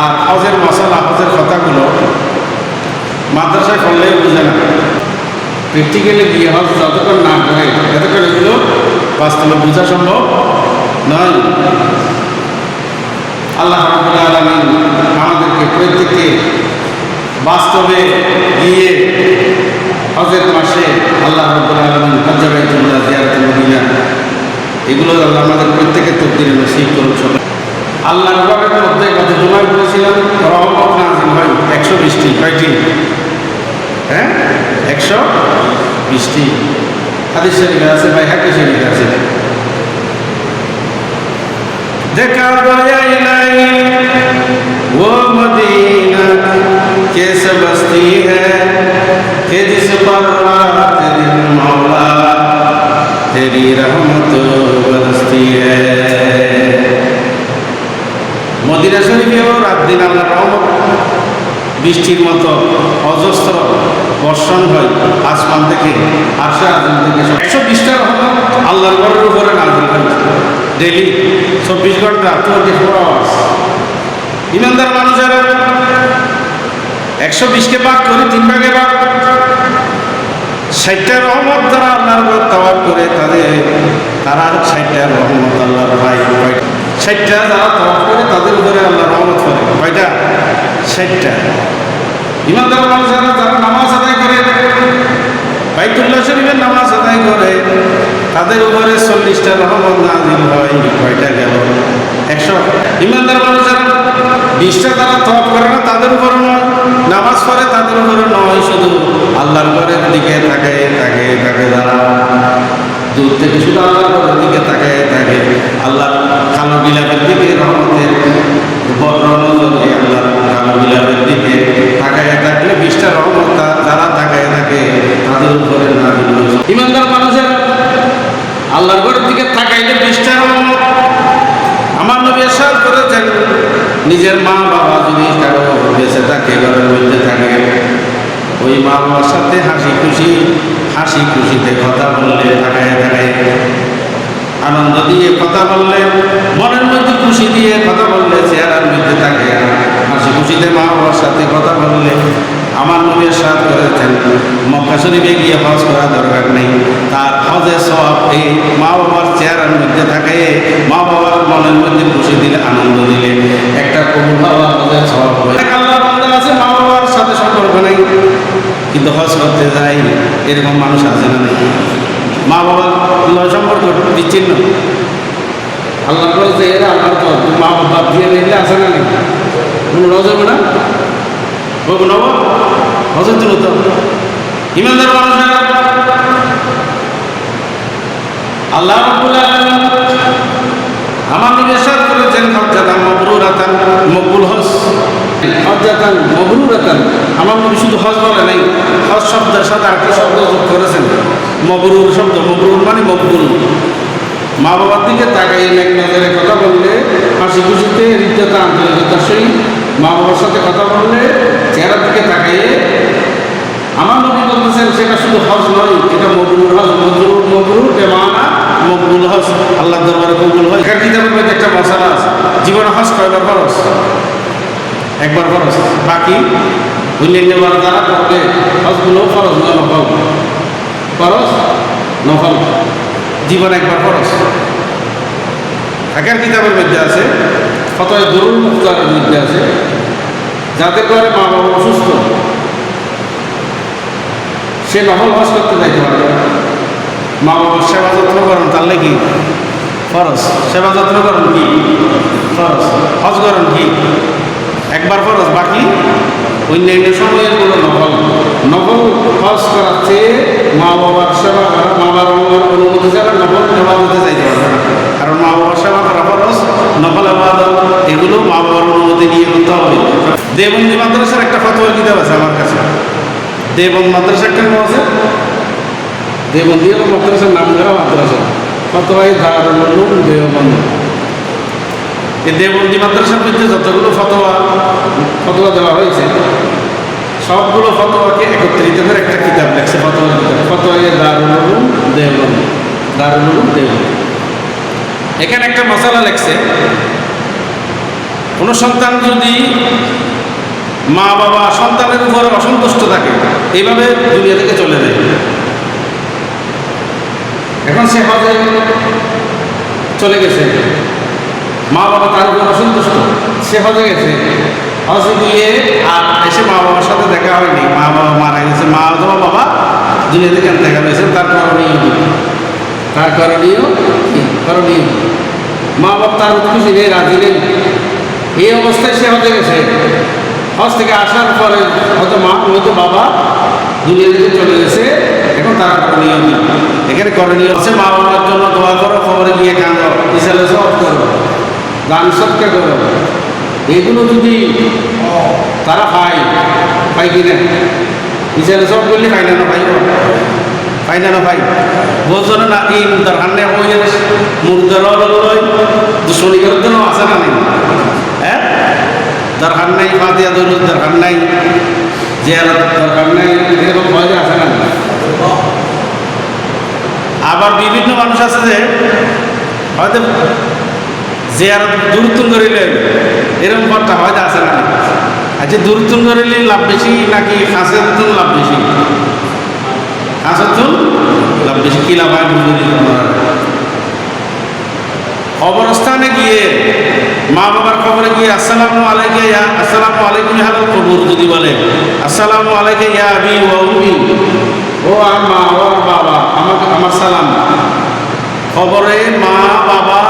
আর হজের মশালা হজের কথাগুলো মাদ্রাসায় পড়লেই বুঝে না, প্র্যাকটিক্যালি গিয়ে হজ যতক্ষণ না করে ততক্ষণ এগুলো বাস্তবে বোঝা সম্ভব নয়। আল্লাহ রাব্বুল আলামিন আমাদেরকে প্রত্যেককে বাস্তবে গিয়ে হজের মাসে আল্লাহ রাব্বুল আলামিন হজ্জে বাইতুল্লাহ জিয়ারতে মদিনা এগুলো আল্লাহ আমাদের প্রত্যেকের তকদিরে নসিব করুন। সবাই আল্লাহর রহমতের মধ্যে গত জুমায় বলেছিলাম রহমত নাযিল হয় 120টি। কয়টি? হ্যাঁ, 120টি। হাদিস শরীফে আছে, বাইহাকি শরীফে আছে। देखा गया नहीं वो मदीना कैसे बसती है कि जिस पर रात दिन मौला तेरी रहमत बरसती है। মদিনা শরীফেও রাত দিন আল্লাহর রহমত বৃষ্টির মতো অজস্র বর্ষণ হয় আসমান থেকে, আরশে আযম থেকে। 120টা রহমত আল্লাহর ঘরের উপরে নাযিল হয় ডেইলি, 24 ঘন্টা 24 আওয়ার্স। ইমানদার মানুষেরা 120কে ভাগ করে 3 ভাগে ভাগ, 60টা রহমত যারা আল্লাহর উপর তাওয়াক্কুল করে তারা 60টা রহমত আল্লাহর ভাই। 60টা যারা তাওয়াক্কুল করে তাদের উপরে আল্লাহর রহমত করে। কয়টা? 60টা। ইমানদার মানুষেরা যারা নামাজ আদায় করে, বাইতুল্লাহ শরীফের নামাজ আদায় করে, তাদের উপরে 40টা রহমত নাযিল হয়। কয়টা গেল? 100। ইমানদার মানুষেরা 20টা যারা তওয়াব করে না তাদের উপরে নয়, নামাজ পড়ে তাদের উপরে নয়, শুধু আল্লাহর ঘরের দিকে তাকায় যারা দূর থেকে শুধু আল্লাহর ঘরের দিকে তাকায় থাকে, আল্লাহর কালো বিলাপের দিকে রহমতের নজরে আল্লাহর কালো বিলাপের দিকে তাকায় থাকলে 20টা রহমত যারা তাকায় থাকে তাদের উপরে নাযিল হয়। ইমানদার মানুষের আল্লাহর ঘরের দিকে তাকাইলে 20টা রহমত। আমার নবী ইরশাদ করেছেন, নিজের মা বাবা যদি কারো বেঁচে থাকে, ঘরের মধ্যে থাকে, ওই মা বাবার সাথে হাসি খুশিতে কথা বললে, তাকায় আনন্দ দিয়ে কথা বললে, মনের মধ্যে খুশি দিয়ে কথা বললে, চেহারার মধ্যে থাকে হাসি খুশিতে মা বাবার সাথে কথা বললে, আমার নবী ইরশাদ করেছেন, মক্কা শরীফে গিয়ে হজ করা দরকার নেই, তার হজের সওয়াব এই মা বাবার চেহারার মধ্যে থাকে, মা বাবার মনের মধ্যে খুশি দিলে, আনন্দ দিলে একটা কবুল হওয়া হজের সওয়াব হবে। আল্লাহ বান্দা আছে মা বাবার সাথে সম্পর্ক নেই কিন্তু হজ করতে যায়, এরকম মানুষ আছে না? নেই? মা বাবার সম্পর্ক বিচ্ছিন্ন। আল্লাহ বলছে এরা আমার তো মা বাবা দিয়ে নিলে আছে না? নেই? কোনো নজর না হোক নব হজর তুলো তো। ইমানদার মানুষেরা আল্লাহ রাব্বুল আলামিন আমার নবী ইরশাদ করেছেন, হজ্জাতান মাবরুরাতান, মকবুল হজ। হজ্জাতান মাবরুরাতান, আমার নবী শুধু হজ বলে নাই, হজ শব্দের সাথে আরেকটা শব্দ যোগ করেছেন, মবরুর শব্দ। মবরুর মানে মকবুল। মা বাবার দিকে তাকাই এক নজরে কথা বললে, হাসি খুশিতে, হৃদ্যতা আন্তরিকতার সহিত মা বাবার সাথে কথা বললে, চেহারার দিকে তাকাইয়ে, আমার নবী বলতেছেন সেটা শুধু হজ নয়, এটা মবরুর হজ। মবরুর বেমানা মকবুল হজ, আল্লাহ দরবারে কবুল হয়। এখানে কিতাবের মধ্যে একটা মশালা আছে, জীবনে হজ কয়বার ফরজ? একবার ফরজ, বাকি অন্যান্য বার দ্বারা করলে হজগুলো ফরজ নয়, নফল। ফরজ নফল, জীবন একবার ফরজ। এখানে কিতাবের মধ্যে আছে, ফতোয়া দুরুল মুখতারের মধ্যে আছে, যাদের করে মা বাবা অসুস্থ সে নফল হজ করতে যাইতে পারবে। মা বাবার সেবা যত্ন করেন, তার লেগে ফরজ। সেবা যত্ন করেন কি ফরজ, হজ করেন কি একবার ফরজ, বাকি অন্যান্য সময়ের কোনো নফল। নফল হজ করার চেয়ে মা বাবার সেবা করা, মা বাবার অনুমতি ছাড়া নফল এবাদতে যাইতে পারবে না। কারণ মা বাবার সেবা করা ফরজ, নফল এবাদত এগুলো মা বাবার অনুমতি নিয়ে করতে হবে। দেওবন্দি মাদ্রাসার একটা ফতোয়া কিতাব আছে আমার কাছে, দেওবন্দ মাদ্রাসা একটা আছে, দেওবন্দি মাদ্রাসার নাম ধরা মাদ্রাসা, ফতোয়াই দারুল উলুম দেওবন্দ। এই দেওবন্দি মাদ্রাসার মধ্যে যতগুলো ফতোয়া দেওয়া হয়েছে, সবগুলো ফতোয়াকে একত্রিত করে একটা কিতাব লেখছে, ফতোয়া কিতাব, ফতোয়াই দারুল উলুম দেওবন্দ, দারুল উলুম দেওবন্দ। এখানে একটা মশালা লেখছে, কোনো সন্তান যদি মা বাবা সন্তানের উপর অসন্তুষ্ট থাকে, এইভাবে দুনিয়া থেকে চলে যায়। এখন সে হজে চলে গেছে, মা বাবা তার উপর অসন্তুষ্ট, সে হজে গেছে, হজে গিয়ে আর এসে মা বাবার সাথে দেখা হয়নি, মা বাবা মারা গেছে, মা অথবা বাবা দুনিয়া থেকে দেখা হয়েছে, তার করণীয় তার করণীয় মা বাবা তার খুশি নেই, রাজি নেই। এই অবস্থায় সে হজে গেছে, হজ থেকে আসার পরে হয়তো মা হয়তো বাবা দুনিয়া থেকে চলে গেছে, এখন তার করণীয় এখানে করণীয় আছে মা বাবার জন্য দোয়া করো, খবরে গিয়ে কাঁদো, ইসালে সব করো, দান সৎকার করো। এইগুলো যদি তারা পাই কিনা, ইসালে সব করলে পাই না ভাই বোঝনে না এই দরকার নেই, ওই মুর্দার শনিবার জন্য আছে না নেই, হ্যাঁ দরকার নাই, ফাতিয়া দরুদ দরকার নাই, জিয়ারত দরকার নাই, এরকম ভয় আছে না। আবার বিভিন্ন মানুষ আছে যে হয়তো জিয়ারত দূরত্ব করিলেন, এরকম কথা হয়তো আছে না। আচ্ছা দূরত্ব করিলে লাভ বেশি নাকি খাসের লাভ বেশি? খাসের লাভ বেশি, কি লাভ হয় বুঝলি? কবরস্থানে গিয়ে মা বাবার কবরে গিয়ে আসসালামু আলাইকা ইয়া আসসালামু আলাইকুম হালাল কবর যদি বলে আসসালামু আলাইকা ইয়া আবি ওয়া উম্মি, ও আমার মা ও বাবা, আমার সালাম। কবরে মা বাবা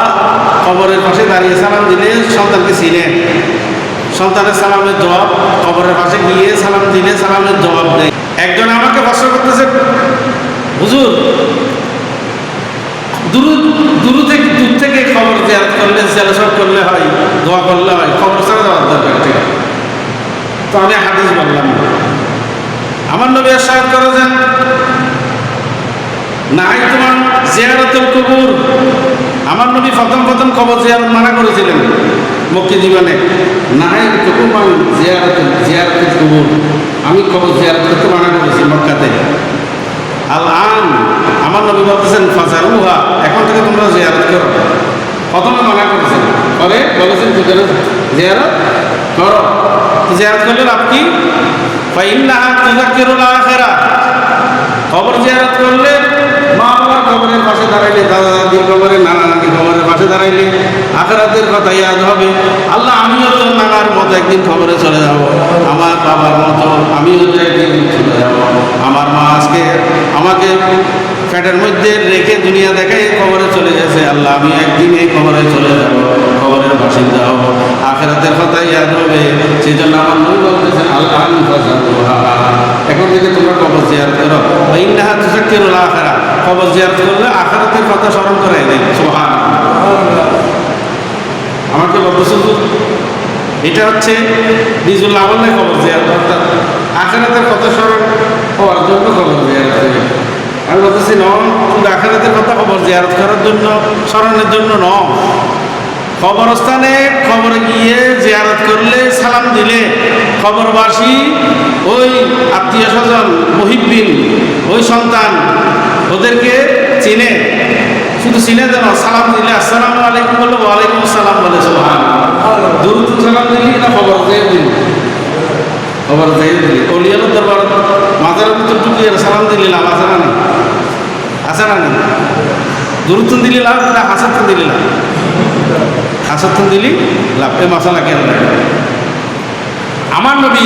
কবরের পাশে দাঁড়িয়ে সালাম দিলে সন্তানকে চিনে, সন্তানের সালামের জবাব কবরের পাশে গিয়ে সালাম দিলে সালামের জবাব দেয়। একজন আমাকে প্রশ্ন করতেছে, হুজুর দূর থেকে খবর জিয়ারত করলে জিয়ারত করলে হয়, দোয়া করলে হয়, খবর ছাড়া যাওয়ার দরকার, ঠিক আছে? তো আমি হাদিস বললাম, আমার নবী ইরশাদ করেছেন নাই তোমার জিয়ারতুল কুবুর। আমার নবী প্রথম কবর জিয়ারত মানা করেছিলেন মক্কি জীবনে, নাই তোমার জিয়ারতুল কুবুর, আমি কবর জিয়ারত করতে মানা করেছি মক্কাতে। আল-আন আমার নবী বলতেছেন ফাজারুহা, এখন থেকে তোমরা জিয়ারত করো। প্রথমে মানা করেছেন, পরে বলেছেন জিয়ারত করো। জিয়ারত করলে লাভ কি? ফাইন্নাহা তুযাক্কিরুল আখিরাহ, কবর জিয়ারত করলে মা বাবার কবরের পাশে দাঁড়াইলে, দাদা দাদির কবরে, নানা নানি কবরের পাশে দাঁড়াইলে আখিরাতের কথা ইয়াদ হবে। আল্লাহ আমিও তো নানার মতো একদিন কবরে চলে যাব, আমার বাবার মতো আমিও তো একদিন চলে যাব, আমার মা আজকে আমাকে পেটের মধ্যে রেখে দুনিয়া দেখায় কবরে চলে গেছে, আল্লাহ আমি একদিন এই কবরে চলে যাব, কবরের বাসিন্দা হব, আখিরাতের কথা ইয়াদ হবে। সেই জন্য আমার নবী বলতেছেন আল্লাহ এখন থেকে তোমরা কবর জিয়ারত করো, ইন্নাহা তুযাক্কিরুল আখিরাহ, কবর জিয়ারত করলে আখিরাতের কথা স্মরণ করাই দেয়। সুবহানাল্লাহ। আমাকে বলতেছে এটা হচ্ছে নিজুল আমলে কবর জিয়ারত, অর্থাৎ আখিরাতের কথা স্মরণ হওয়ার জন্য কবর জিয়ারত করে। আমি বলতেছি শুধু আখিরাতের কথা কবর জিয়ারত করার জন্য, স্মরণের জন্য কবরস্থানে খবরে গিয়ে জিয়ারত করলে, সালাম দিলে খবরবাসী ওই আত্মীয় স্বজন মুহিব্বিন ওই সন্তান ওদেরকে চিনে, শুধু চিনে যেন সালাম দিলে আসসালামু আলাইকুম বললো, ওয়ালাইকুম আসসালাম বলে। সুবহানাল্লাহ। দ্রুত সালাম দিলি না খবর দিয়ে দিলি, খবর দিয়ে দিলি। অলিয়ার দরবার মাজারের ভিতর ঢুকিয়ে সালাম দিলি লাভ আছে না নেই? আছে না নেই? দ্রুত দিলি লাভ না হাসাতুন দিলি লাভ? হাসাতুন দিলি লাভ। এই মশালা কেন? আমার নবী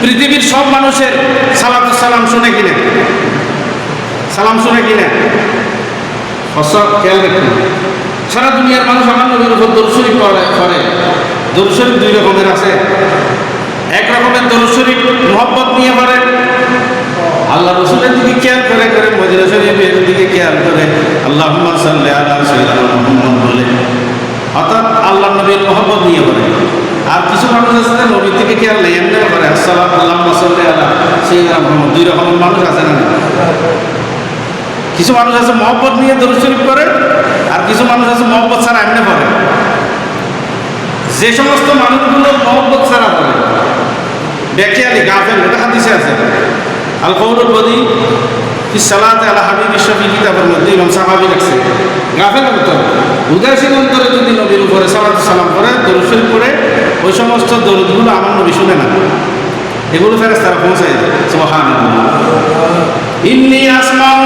পৃথিবীর সব মানুষের সালাম শুনে কিনে, সালাম শুনে কিনে সব খেয়াল রাখুন। সারা দুনিয়ার মানুষ আমার নবীর উপর দরুদ শরীফ করে। দরুদ শরীফ দুই রকমের আছে। এক রকমের দরুদ শরীফ মুহাব্বত নিয়ে পড়ে, আল্লাহ রসুলের দিকে খেয়াল করে মদিনা শরীফের দিকে খেয়াল করে আল্লাহুম্মা সাল্লি আলা সাইয়্যিদিনা মুহাম্মদ বলে, অর্থাৎ আল্লাহ নবীর মুহাব্বত নিয়ে পড়ে। আর কিছু মানুষ আছে নবীর দিকে খেয়াল নেই, এমনি করে আল্লাহুম্মা সাল্লি আলা সাইয়্যিদিনা মুহাম্মদ। দুই রকমের মানুষ আছে না? কিছু মানুষ আছে মহব্বত নিয়ে দরুদ শরীফ করে, আর কিছু মানুষ আছে মহব্বত ছাড়া এমনি পড়ে। যে সমস্ত মানুষগুলো মহব্বত ছাড়া পড়ে বেখেয়ালি গাফেল, এটা হাদিসে আছে, আল কওলুল বদী সালাতে আলা হাবিবি শফি কিতাবের মধ্যে ইমাম সাহাবী রাখছে গাফেল অন্তর উদাসীন অন্তরে যদি নবীর উপরে সালাত সালাম করে দরুদ শরীফ পড়ে ওই সমস্ত দরুদগুলো আমার নবী শুনে না, এগুলো ফেরেশতারা পৌঁছায় দেয়। সুবহানাল্লাহ। ইন্নী আসমাউ,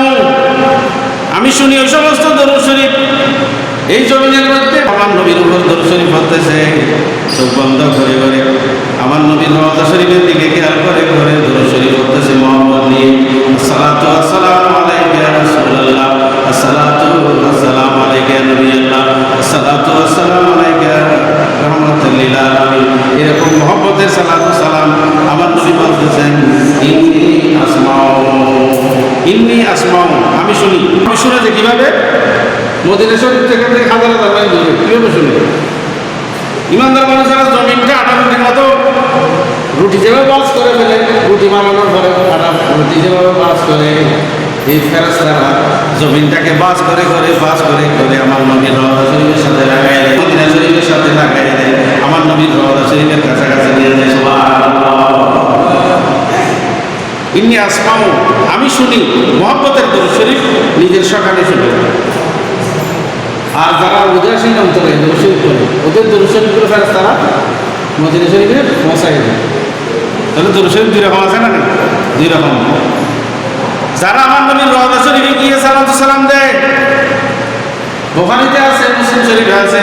আমি শুনি ওই সমস্ত দরুদ শরীফ এই জমিনের মধ্যে আমার নবীর উপর দরুদ শরীফ পড়তেছে, চোখ বন্ধ করে করে আমার নবীর রওজা শরীফের দিকে খেয়াল করে করে দরুদ শরীফ পড়তেছে মুহাম্মদ নিয়ে। আসসালাতু আসসালামু আলাইকা ইয়া রাসূলুল্লাহ, আসসালাতু আসসালামু আলাইকা ইয়া নবিয়াল্লাহ, আসসালাতু আসসালামু আলাইকা রাহমাতাল লিল আলামিন। এরকম মুহাব্বতের সালাতু সালাম আমার নবী বলতেছেন ইন্নী আসমাউ, ইন্নী আসমাউ, আমি শুনি। আমি শুনে যে কিভাবে মদিনা শরীফ থেকে হাজার হাজার মাইল দূরে কীভাবে শুনে? ইমানদার মানুষেরা জমিনটা আটা রুটির মতো রুটি যেভাবে বাস করে ফেলে, রুটি বানানোর পরে আটা রুটি যেভাবে বাস করে, এই ফেরেশতারা জমিনটাকে বাস করে করে বাস করে করে আমার নবীর রওজা শরীফের সাথে লাগাই দেয়, মদিনা শরীফের সাথে লাগাই দেয়, আমার নবীর রওজা শরীফের কাছাকাছি নিয়ে যায়। সুবহানাল্লাহ। ইন্নী আসমাউ, আমি শুনি মুহাব্বতের দরুদ শরীফ নিজের সকালে শুনি। আর যারা উদাসীন অন্তরে দরুদ শরীফ পড়ে ওদের দরুদ শরীফগুলো ফেরেশতারা মদিনা শরীফে পৌঁছায় দেয়। তাহলে দরুদ শরীফ দুই রকম আছে না? দুই রকম। যারা আমার নবীর রওজা শরীফে গিয়ে সালাতু সালাম দেয়, বুখারীতে আছে, মুসলিম শরীফে আছে,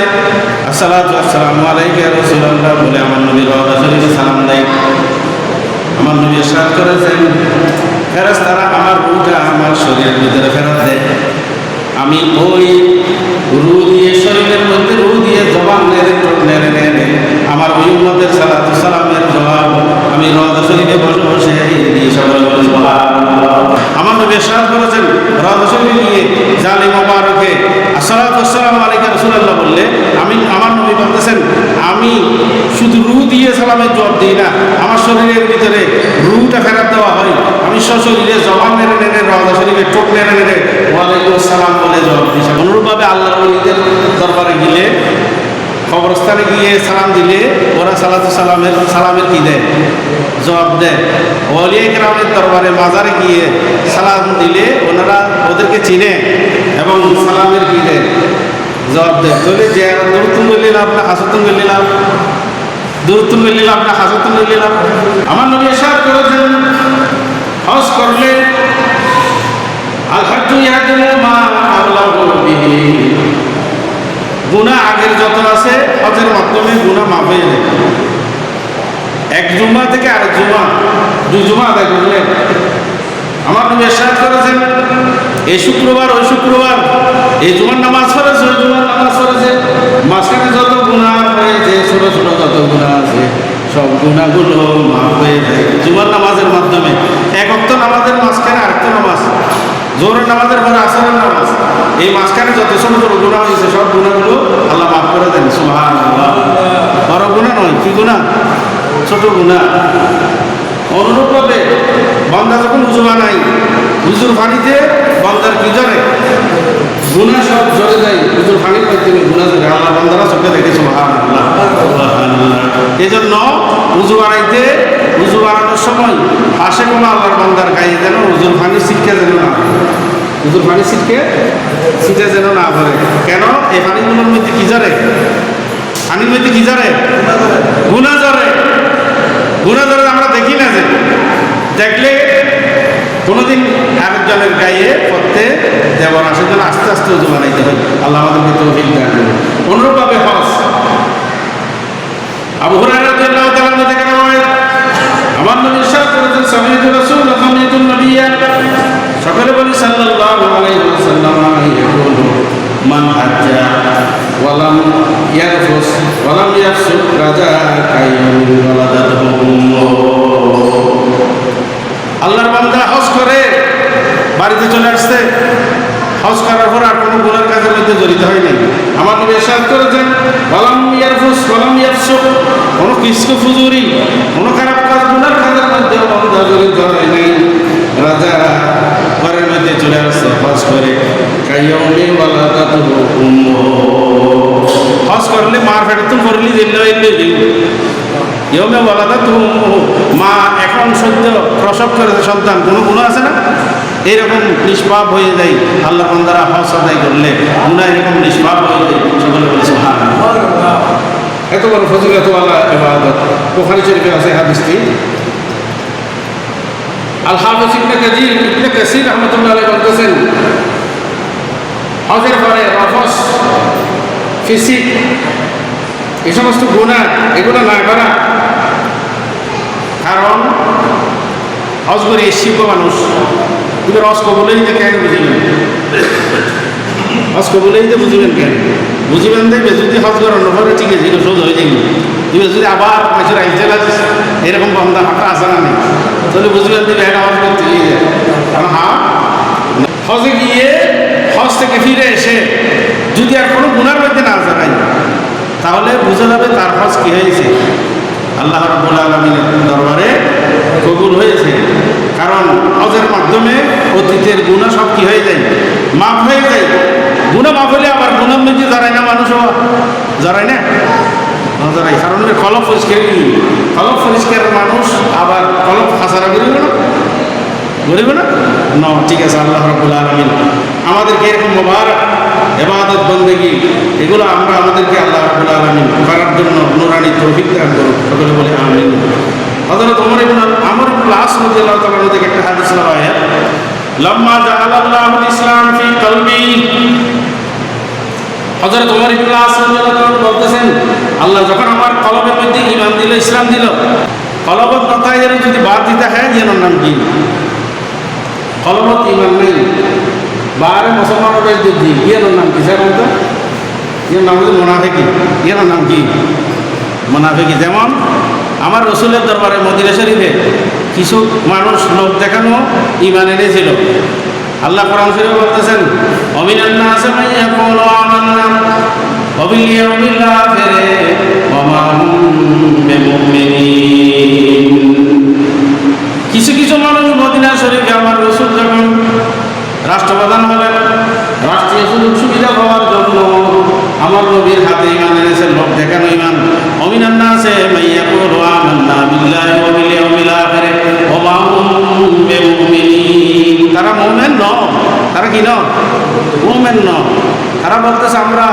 আসসালাতু আসসালামু আলাইকা ইয়া রাসূলুল্লাহ বলে আমার নবীর রওজা শরীফে সালাম দেয়। আমার নবী ইরশাদ করেছেন ফেরেশতারা আমার রূহটা আমার শরীরের ভিতরে ফেরত দেয়, আমি ওই রূহ দিয়ে শরীরের মধ্যে রূহ দিয়ে জবান নেড়ে নেড়ে নেড়ে আমার ওই উম্মতের সালাতু সালামের জবাব আমি রওজা শরীফে বসে বসে দিয়ে সবাই বলে সুবহানাল্লাহ। আমার নবী ইরশাদ করেছেন রওজা শরীফে গিয়ে জালি মোবারকে আসসালাতু আসসালামু আলাইকা রাসূলুল্লাহ বললে আমি আমার নবী বলতেছেন আমি শুধু রূহ দিয়ে সালামের জবাব দিই না, আমার শরীরের ভিতরে রূহটা ফেরত দেওয়া হয়, আমি সশরীরে জবান নেড়ে নেড়ে রওজা শরীফে ঠোঁট নেড়ে নেড়ে ওয়ালাইকুম আসসালাম বলে জবাব দিই। অনুরূপভাবে আল্লাহর ওলিদের দরবারে গেলে কবরস্থানে গিয়ে সালাম দিলে ওরা সালাতু সালামের কি দেয়? জবাব দেয়। ওলিয়া কেরামের দরবারে মাজারে গিয়ে সালাম দিলে ওনারা ওদেরকে চিনে এবং সালামের কি দেয়? জবাব দেয়। তাহলে যে দূরতুন বললাম না হাসতুন বললাম, দূরতুন বললাম না হাসতুন বললাম। আমার নবী ইরশাদ করেছেন হজ করলে আল হাজ্জু ইয়াহদিমু মা আল্লাহু বিহি, গুনাহ আগের যত আছে হজের মাধ্যমে গুনাহ মাফ হয়ে যায়। এক জুমা থেকে আরেক জুমা, দুই জুমা আদায় করলে আমার নবী ইরশাদ করেছেন এই শুক্রবার ওই শুক্রবার এই জুমার নামাজ পড়েছে ওই জুমার নামাজ পড়েছে, মাঝখানে যত গুনাহ হয়েছে ছোট ছোট যত গুনাহ আছে সব গুনাহগুলো মাফ হয়ে যায় জুমার নামাজের মাধ্যমে। এক ওয়াক্ত নামাজের মাঝখানে আরেকটা নামাজ, জোহরের নামাজের পরে আসরের নামাজ, এই মাঝখানে যত ছোট ছোট গুনাহ হয়েছে সব গুনাহগুলো আল্লাহ মাফ করে দেন। সুবহানাল্লাহ। বড় গুনাহ নয়, কি গুনাহ? ছোট গুনাহ। অনুরূপভাবে বান্দা যখন উযু বানায় উযুর পানিতে বান্দার কি জরে? গুনাহ সব জড়ে যায় উযুর পানির মাধ্যমে গুনাহ জড়ে আল্লাহ বান্দারা চোখে দেখে। সুবহানাল্লাহ। এই জন্য উযু বানাইতে উযু বানানোর সময় পাশে কোনো আল্লাহর বান্দার গায়ে যেন উযুর পানি ছিটকে যেন না, উযুর পানি ছিটে যেন না পড়ে। কেন? এই পানিগুলোর মধ্যে কি জড়ে? পানির মধ্যে কি জড়ে? গুনাহ জড়ে। গুনাহ জড়ে আমরা দেখি না, যে দেখলে কোনোদিন আরেকজনের গায়ে পড়তে দেওয়া না, সেজন্য আস্তে আস্তে উযু বানাইতে হয়। আল্লাহ আমাদেরকে তৌফিক দান করুন। অনুরূপভাবে হজ আবু হুরায়রা রাদিয়াল্লাহু তাআলা থেকে রওয়ায়াত, আমার নবী ইরশাদ করেছেন সামিআতু রাসূলুল্লাহ সামিআতু নাবিয়্যা, সকলে বলি সাল্লাল্লাহু আলাইহি ওয়াসাল্লাম ইয়াকুলু মান হাজ্জা ওয়া লাম ইয়ারফুস ওয়া লাম ইয়াফসুক রাজা কাইয়ুমিন ওয়ালাদাতহু উম্মুহু। আল্লাহর বান্দা হজ করে বাড়িতে চলে আসছে, হজ করার পর আর কোনো গুনার কাজের মধ্যে জড়িত হয় নাই। আমার নবী ইরশাদ করেছেন ওয়ালাম ইয়ারফুস ওয়ালাম ইয়াফসুক, কোনো কিসকে ফুজুরি কোনো খারাপ কাজ গুনার কাজের মধ্যে বান্দা জড়িত হয় নাই, রাজা ঘরের মধ্যে চলে আসছে হজ করে, কাইয়ুমিন ওয়ালাদাতহু উম্মুহু। হজ করলে মার পেটে তুমি করলি দিল্লি ইয়মে ওয়ালাদাতহু উম্মুহু, মা এখন সদ্য প্রসব করেছে সন্তান, কোনো গুনাহ আছে না? এরকম নিষ্পাপ হয়ে যায়। আল্লাহ বান্দারা হজ আদায় করলে গুনাহ এরকম নিষ্পাপ হয়ে যায়। সকলে বলে সুবহানাল্লাহ। এত বড় ফজিলত ওয়ালা ইবাদত বুখারী শরীফে আছে হাদিসটি। আল হাফিজ ইবনে কাসির রাহমাতুল্লাহ আলাইহি বলতেছেন, হজের পরে রফস, ফিসিক, এই সমস্ত গুনাহ এগুলো না করা। কারণ হজ করে শিল্প মানুষ তুমি রস কবলেই যে কেন বুঝিবেন, হজ কবলেই যে বুঝিবেন কেন বুঝিবেন দেখবে যদি হজ করার নফরে ঠিক আছে এটা সোজ হয়ে যাবে। তুমি যদি আবার বছর আইতে লাগিস এরকম বন্ধা হাঁটা আসা না নেই তাহলে বুঝবেন দিবে একটা হজ করতে গিয়ে যায়। কারণ হজে গিয়ে হজ থেকে ফিরে এসে যদি আর কোনো গুনার মধ্যে না যায় তাহলে বুঝে যাবে তার হজ কি হয়েছে, আল্লাহ রাব্বুল আলামিনের দরবারে কবুল হয়েছে। কারণ হজের মাধ্যমে অতীতের গুনাহ সব কি হয়ে যায়, মাফ হয়ে যায়। গুনাহ মাফ হলে আবার গুনার মধ্যে জড়ায় না মানুষও, জড়ায় না জড়ায়। কারণ কলব পরিষ্কার মানুষ আবার কলব খাসারা করিবে না ন। ঠিক আছে, আল্লাহ রাব্বুল আলামিন আমাদেরকে এরকম মুবারক ইবাদত বন্দেগী এগুলো আমরা আমাদেরকে আল্লাহ রাব্বুল আলামিন করার জন্য নূরানি তৌফিক দান করুন। সকলে বলে আমিন। হযরত আমর ইবনে আস রাদিয়াল্লাহু তাআলা থেকে একটা হাদিস রাওয়ায়াত, লাম্মা জাআলাল্লাহুল ইসলাম ফি কলবি। হযরত আমর ইবনে আস রাদিয়াল্লাহু তাআলা বলতেছেন, আল্লাহ যখন আমার কলবের মধ্যে ঈমান দিল, ইসলাম দিল, কলবত কথায় যদি বাদ দিতে হয় যেন নাম কি কলবত ঈমান নেই বারে মুসলমানের বেশ দিদি ইয়ার নাম কি স্যার বলতো, ইয়ার নাম হচ্ছে মুনাফিকি। ইয়ার নাম কি মুনাফিকি। যেমন আমার রসুলের দরবারে মদিনা শরীফে কিছু মানুষ লোক দেখানো ঈমান এনেছিল। আল্লাহ কোরআন শরীফে বলতেছেন, অমিনান নাসি মান ইয়াকুলু আমান্না ওয়া বিল ইয়াউমিল আখির ওয়া মা হুম বিমুমিনিন। কিছু কিছু মানুষ মদিনা শরীফে আমার রসুল যখন রাষ্ট্রপ্রধান হলেন, রাষ্ট্রীয় সুযোগ সুবিধা পাওয়ার জন্য আমার নবীর হাতে ঈমান এনেছে, লোক দেখানো ঈমান। অমিনান নাসি মান ইয়াকুলু আমান্না বিল্লাহি ওয়া বিল ইয়াউমিল আখির ওয়া মা হুম বিমুমিনিন। তারা মুমিন নয়। তারা কি নয়? মুমিন নয়। তারা বলতেছে আমরা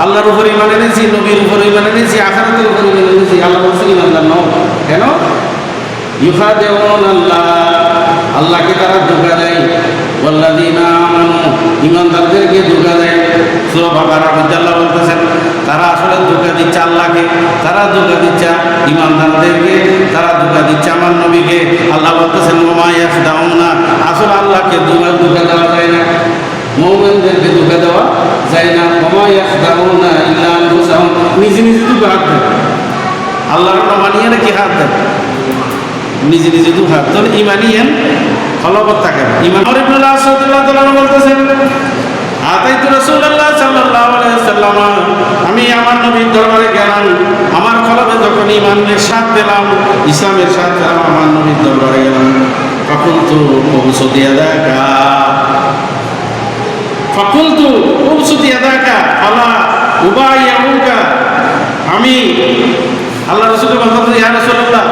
আল্লাহর উপর ঈমান এনেছি, নবীর উপর ঈমান এনেছি, আখিরাতের উপর ঈমান এনেছি। আল্লাহ বলছে ঈমানদার নয়। কেন? ইউখাদিউনাল্লাহ, আল্লাহকে তারা ধোঁকা দেয়। ওয়াল্লাযীনা আমানু, ঈমানদারদেরকে ধোঁকা দেয়। সূরা বাকারার মধ্যে আল্লাহ বলতেছেন তারা আসলে ধোঁকা দিচ্ছে আল্লাহকে, তারা ধোঁকা দিচ্ছে ঈমানদারদেরকে, তারা ধোঁকা দিচ্ছে আমার নবীকে। আল্লাহ বলতেছেন ওমা ইয়াখদাউনা, আসলে আল্লাহকে ধোঁকা দেওয়া যায় না, মুমিনদেরকে ধোঁকা দেওয়া যায় না। ওমা ইয়াখদাউনা ইল্লা আনফুসাহুম, নিজে নিজে ধোঁকা হাত দেয়। আল্লাহর মানিয়ে কি হাত দেয়? নিজে নিজে দু হাত। তাহলে ইমানিয়ান ফলবত থাকে না। ইমান আমর ইবনে আস রাদিয়াল্লাহু তাআলা বলতেছেন, আতাইতু রাসূলুল্লাহ সাল্লাল্লাহু আলাইহি ওয়াসাল্লাম, আমি আমার নবীর দরবারে গেলাম, আমার কলবে যখন ঈমানের স্বাদ পেলাম, ইসলামের স্বাদ পেলাম, আমার নবীর দরবারে গেলাম। ফাকুলতু উবসুতি ইয়াদাকা আলা উবাইয়ুকা, আমি আল্লাহ রাসূলকে বলতেন, ইয়া রাসূলুল্লাহ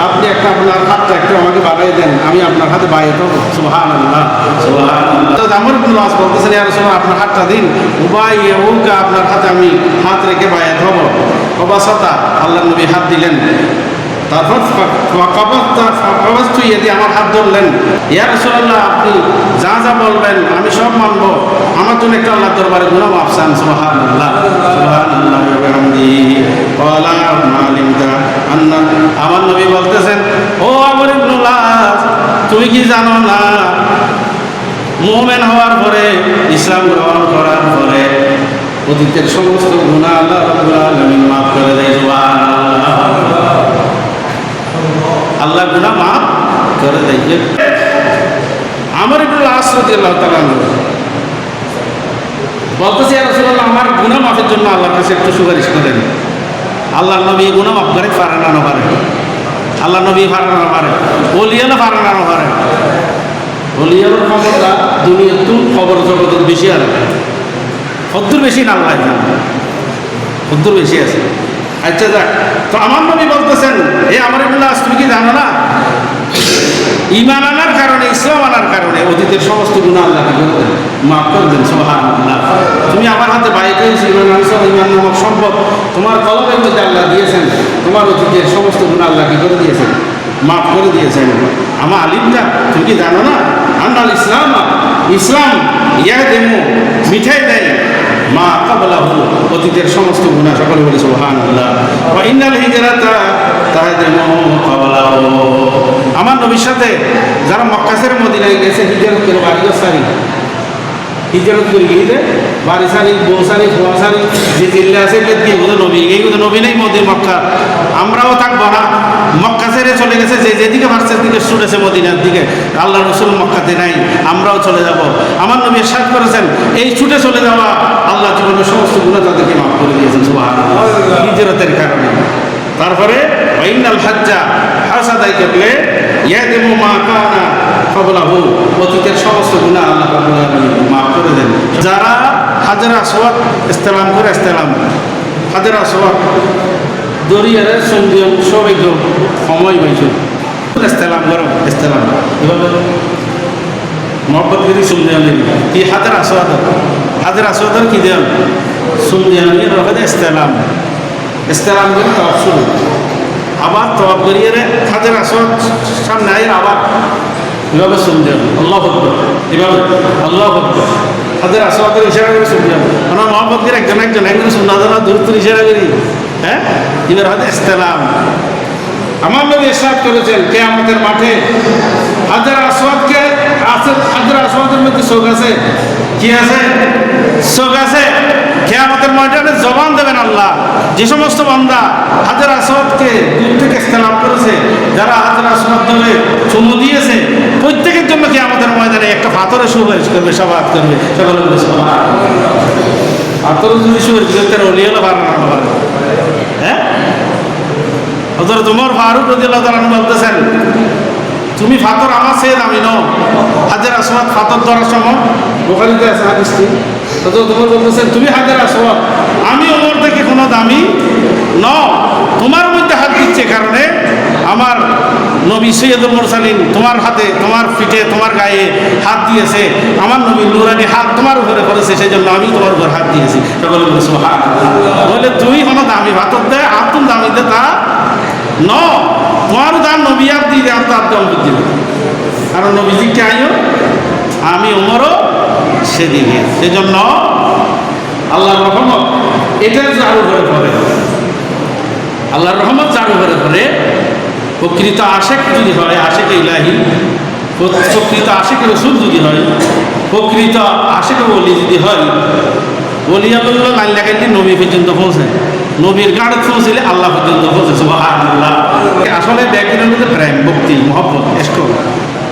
আপনি একটা আপনার হাতটা একটু আমাকে বাড়াই দেন, আমি আপনার হাতে বাইরে হবো। সুবহানাল্লাহ, সুবহানাল্লাহ। আমর ইবনে আস বলতেছেন, ইয়া রাসূলুল্লাহ আপনার হাতটা দিন, উবাইয়ুকা আপনার হাতে আমি হাত রেখে বাইরে হবো। ওবাসাতা, আল্লাহ নবী হাত দিলেন। তারপর আমার হাত ধরলেন। ইয়া রাসূলুল্লাহ আপনি যা যা বলবেন আমি সব মানবো, আমার জন্য একটা আল্লাহ দরবারে গুনাহ মাফ চান। সুবহানাল্লাহ, সুবহানাল্লাহ ওয়া বিহামদিহি ক্বালা মালিমতা আন্না। আমার নবী বলতেছেন, ও আমর ইবনে আস তুমি কি জানো না মুমিন হওয়ার পরে, ইসলাম গ্রহণ করার পরে অতীতের সমস্ত গুনাহ আল্লাহ রাব্বুল আলামিন মাফ করে দেয়। সুবহানাল্লাহ, আল্লাহ গুনাহ মাফ করে দেয়। আমর ইবনে আস রাদিয়াল্লাহু তাআলা বলতেছে, ইয়া রাসূলুল্লাহ আমার গুনাহ মাফের জন্য আল্লাহর কাছে একটু সুপারিশ করেন। আল্লাহ নবী গুনাহ মাফ করে পারে না পারে, আল্লাহ নবী পারে না পারে, ওলিয়ানা পারে না পারে। ওলিয়ার ক্ষমতা দুনিয়ার খবর জগতের বেশি, আর কদ্দুর বেশি না আল্লাহ জানে, কদ্দুর বেশি আছে। আচ্ছা যাক, তো আমার নবী বলতেছেন, এ আমর ইবনে আস তুমি কি জানো না ঈমান আনার কারণে ইসলাম আনার কারণে অতীতের সমস্ত গুনাহ আল্লাহ কি করে দেন, মাফ করে দেন। সুবহানাল্লাহ। তুমি আমার হাতে বাইকে ইমান আনছো, ইমান নামক সম্পদ তোমার কলমের মধ্যে আল্লাহ দিয়েছেন, তোমার অতীতের সমস্ত গুনাহ আল্লাহ কি করে দিয়েছেন, মাফ করে দিয়েছেন। আমার আলিমটা তুমি কি জানো না, আন্নাল ইসলাম, ইসলাম ইয়া দেমো মিঠাই দেয় মা কাবলাহু, অতীতের সমস্ত গুনাহ। সকলে বলে সুবহানাল্লাহ। ওয়া ইন্নাল হিজরাতা তাহদিমু কাবলাহু। আমার নবীর সাথে যারা মক্কা ছেড়ে মদিনায় গেছে হিজরত করে বাড়ি সারি, হিজরত করে গিয়ে বাড়ি সারি, বউ সারি, ফোয়া সারি, যে জিল্লা আছে এগুলো নবী, এইগুলো নবী নেই মদিনা মক্কা। আমরাও থাকবো না, মক্কা ছেড়ে চলে গেছে, যে যেদিকে ভার্সের দিকে ছুটেছে মদিনার দিকে, আল্লাহ রসুল মক্কাতে নাই, আমরাও চলে যাব। আমার নবী ইরশাদ করেছেন এই ছুটে চলে যাওয়া আল্লাহ জীবনের সমস্ত গুনাহ তাদেরকে মাফ করে দিয়েছেন সুবহানাল্লাহ, হিজরতের কারণে। তারপরে ওয়াইনাল হাজ্জা, হজ আদায় করলে ইয়াদিমু মা কানা ক্বাবলাহু, অতীতের সমস্ত গুনাহ আল্লাহ রাব্বুল আলামিন মাফ করে দেন। যারা হাজর আসওয়াদ ইস্তেলাম করে, ইস্তেলাম হাজর আসওয়াদ দরিয়ারে সঙ্গে সবাই সময় পাইছো ইস্তেলাম করো, ইস্তেলাম এভাবে মহব্বত করি সুলজানি কি হাজর আসওয়াদ, হাজর আসওয়াদের কি দেন সুলজানি রকম ইস্তেলাম, ইস্তেলাম করে তওয়াফ শুরু, আবার তওয়াফ করিয়ে হাজর আসওয়াদ সামনে আয়, আবার এভাবে শুনছেন আল্লাহু আকবার, এভাবে আল্লাহু আকবার হাজর আসওয়াদের ইশারা করে শুনছেন। আমরা মহব্বত করে একজন শোনা জানা দূর ইশারা করি, হ্যাঁ এবার হাজর ইস্তেলাম। আমার নবী ইরশাদ করেছেন কিয়ামতের মাঠে হাজর আসওয়াদকে আছে, হাজর আসওয়াদের মধ্যে চোখ আছে, কি আছে, চোখ আছে। কিয়ামতের ময়দানে জবান দেবেন আল্লাহ, যে সমস্ত বান্দা হাজর আসওয়াদকে দূর থেকে ইস্তেলাম করেছে, যারা হাজর আসওয়াদ ধরে চুমু দিয়েছে, প্রত্যেকের জন্য কিয়ামতের ময়দানে একটা পাথরের সুপারিশ করবে, শাফাআত করবে। সকলে বলে সুবহানাল্লাহ। পাথর যদি সুপারিশ করতে ওলি হলো পারে না, হ্যাঁ। হযরত ওমর ফারুক রাদিয়াল্লাহু তাআলা বলতেছেন তুমি পাথর আমার চেয়ে দামি নও। হাজর আসওয়াদ পাথর ধরার সময় বুখারীতে আছে হাদিসটি, হযরত ওমর বলতেছেন তুমি হাজর আসওয়াদ, আমি ওমর থেকে কোনো দামি নও, তোমার মধ্যে হাত দিচ্ছে কারণে আমার নবী সৈয়দুল মুরসালিন তোমার হাতে, তোমার পিঠে, তোমার গায়ে হাত দিয়েছে, আমার নবী নুরানি হাত তোমার উপরে করেছে, সেই জন্য আমি তোমার উপর হাত দিয়েছি। সকলে বলে সুবহানাল্লাহ। বলে তুই কোনো দামি পাথর দেয় আতুন দামি দে তা ন, তোমারও তার নবী হাত দিয়ে দেয় তার দম দিল, কারণ নবীজিকে আইও আমি ওমরও সেদিকে। সেজন্য আল্লাহর রহমত এটা যার উপরে পড়ে, আল্লাহর রহমত যার উপরে পড়ে, প্রকৃত আশেক যদি হয়, আশেক ইলাহি, প্রকৃত আশেক রসুল যদি হয়, প্রকৃত আশেক ওলি যদি হয়, ওলি আল্লাহ লাইন লাগাইলে নবী পর্যন্ত পৌঁছে, নবীর গাড়ে পৌঁছলে আল্লাহ পর্যন্ত পৌঁছে। সুবহানাল্লাহ। আসলে ব্যাকরণের মধ্যে প্রেম, ভক্তি, মহব্বত, ইশক,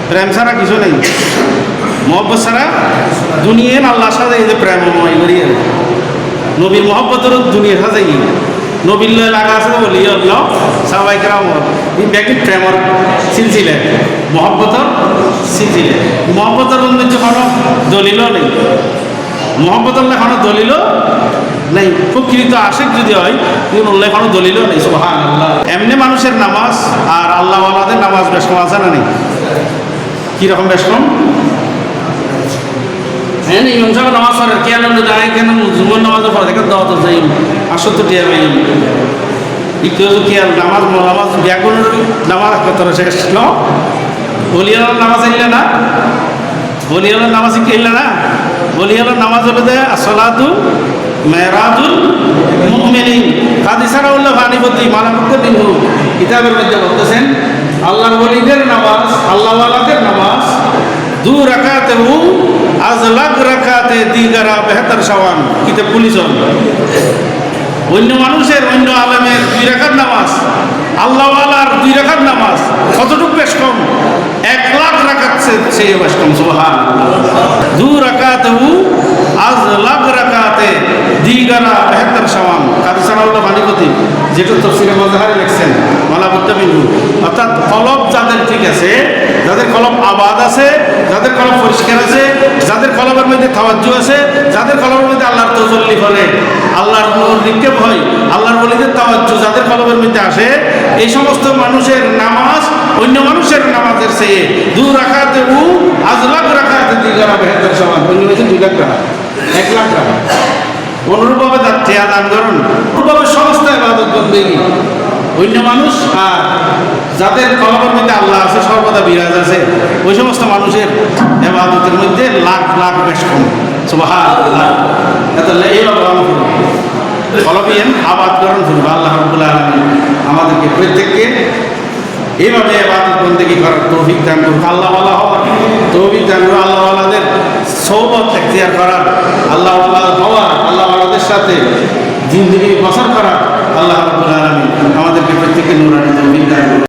প্রেম ছাড়া কিছু নেই, মহব্বত ছাড়া দুনিয়ার আল্লাহর সাথে এই যে প্রেমময় করিয়ে নবীর মহব্বতের দুনিয়ার সাথে নবীর লাগা আছে বলি সবাই কেরামত ব্যাকি প্রেমর সিলসিলে, মহব্বতর সিলসিলে, মহব্বতের মধ্যে কোনো দলিলও নেই, মহব্বতের কোনো দলিলও নেই। প্রকৃত আশিক যদি হয় উল্লেখ কোনো দলিলও নেই। সুবহানাল্লাহ। এমনি মানুষের নামাজ আর আল্লাহ আল্লাহদের নামাজ বেশ কম আছে না নেই? কীরকম বেশ কম? হ্যাঁ ইমাম সাহেব নামাজ পড়ে কে আনন্দ যায়, কেন জুমার নামাজও পড়ে দেখেন দাওয়াত যাই 68 টিয়া ভাই একটু কি আর নামাজ নামাজ ব্যাগুনের নামাজ কত শেষ ন বলিয়ালার নামাজ এলে না, বলিয়ালার নামাজ কি এলে না, বলিয়ালার নামাজ হলো যে আসসালাতু মেরাজুল মুমিনিন। কাজী সারাউল্লাহ ভানিপতি মালাকুদ্দ বিনহু কিতাবের মধ্যে বলতেছেন আল্লাহর ওলিদের নামাজ, আল্লাহওয়ালাদের নামাজ 2 রাকাতে ও আজলাক রাকাতে দিগারা বেহতর সওয়ান। কিতাব পুলিশ অন্য মানুষের, অন্য আলেমের 2 রাকাত নামাজ, আল্লাহওয়ালার 2 রাকাত নামাজ কতটুকু বেশ কম? 1 লাখ রাকাত সেই বেশ কম। সুবহানাল্লাহ। 2 রাকাতে ও আজলাক রাকাতে দিগারা বেহতর সওয়ান। কাজী সারাউল্লাহ ভানিপতি যেটা তাফসীরে মাযহারে লিখছেন মালাকুদ্দ বিনহু, অর্থাৎ কলব যাদের ঠিক আছে, যাদের কলব আবাদ আছে, যাদের কলব পরিষ্কার আছে, যাদের কলবের মধ্যে তাওয়াজ্জু আছে, যাদের কলবের মধ্যে আল্লাহর তাজাল্লি করে, আল্লাহর নূর নিক্ষেপ হয়, আল্লাহর ওলিদের তাওয়াজ্জু যাদের কলবের মধ্যে আসে, এই সমস্ত মানুষের নামাজ অন্য মানুষের নামাজের চেয়ে 2 রাকাতে উ আজলাক রাকাতে দিগারা বেহতর সমান। অন্য হয়েছে 2 লাখ টাকা, 1 লাখ টাকা। অনুরূপভাবে যাচ্ছে দান করুন, অনুরূপভাবে সমস্ত ইবাদত বন্দেগী অন্য মানুষ আর যাদের কলবের মধ্যে আল্লাহ আছে, সর্বদা বিরাজ আছে, ওই সমস্ত মানুষের ইবাদতের মধ্যে লাখ লাখ বেশ কম। সুবহানাল্লাহ। তাহলে এইভাবে আমল করুন, কলবিয়ান আবাদ করুন করুন। আল্লাহ রাব্বুল আলামিন আমাদেরকে প্রত্যেককে এইভাবে ইবাদত বন্দেগী করার তৌফিক দান করুন। আল্লাহ ওয়ালা হওয়ার তৌফিক দান করুন। আল্লাহ ওয়ালাদের সহবত এখতিয়ার করার, আল্লাহ ওয়ালা হওয়ার, আল্লাহ ওয়ালাদের সাথে জিন্দেগি বসর করার আল্লাহ রাব্বুল আলামিন আমাদেরকে প্রত্যেককে নূরানি তৌফিক দান করুন।